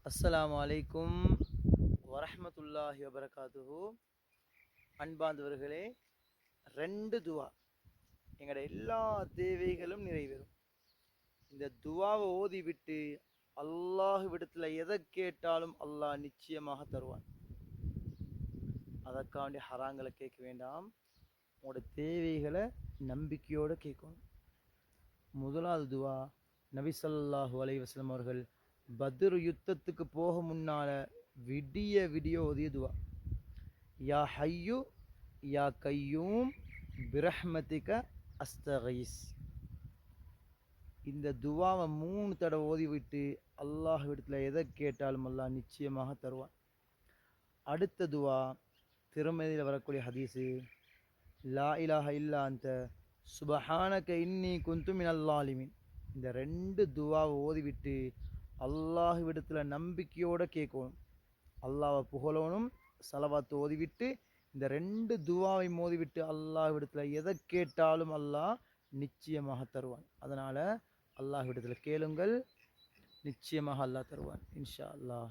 அஸ்ஸலாமு அலைக்கும் வரஹ்மத்துல்லாஹி வபரகாத்துஹு. அன்பார்ந்தவர்களே, 2 துவா எங்களோட எல்லா தேவைகளும் நிறைவேறும். இந்த துவாவை ஓதிவிட்டு அல்லாஹ்விடத்தில் எதை கேட்டாலும் அல்லாஹ் நிச்சயமாக தருவான். அதற்காண்டி ஹராங்களை கேட்க வேண்டாம். உங்களோட தேவைகளை நம்பிக்கையோடு கேட்கணும். முதலாவது துவா, நபி ஸல்லல்லாஹு அலைஹி வஸல்லம் அவர்கள் பத்ர் யுத்தத்துக்கு போக முன்னால விடிய ஓதிய துவா, யா ஹய்யு யா கையூம் பிரஹ்மதிக அஸ்தகீஸ். இந்த துவாவை 3 தடவை ஓதிவிட்டு அல்லாஹ்விடத்தில் எதை கேட்டாலும் அல்லாஹ் நிச்சயமாக தருவான். அடுத்த துவா திருமதியில் வரக்கூடிய ஹதீஸு, லா இலாஹ இல்லா அந்த சுபஹானக இன்னி குந்து மினல் ஸாலிமீன். இந்த 2 துவாவை ஓதிவிட்டு அல்லாஹ்விடத்தில் நம்பிக்கையோடு கேட்கணும். அல்லாஹ்வை புகழணும், சலவாத்து ஓதிவிட்டு இந்த 2 துவாவை மோதிவிட்டு அல்லாஹ்விடத்தில் எதை கேட்டாலும் அல்லாஹ் நிச்சயமாக தருவான். அதனால் அல்லாஹ்விடத்தில் கேளுங்கள், நிச்சயமாக அல்லாஹ் தருவான் இன்ஷா அல்லாஹ்.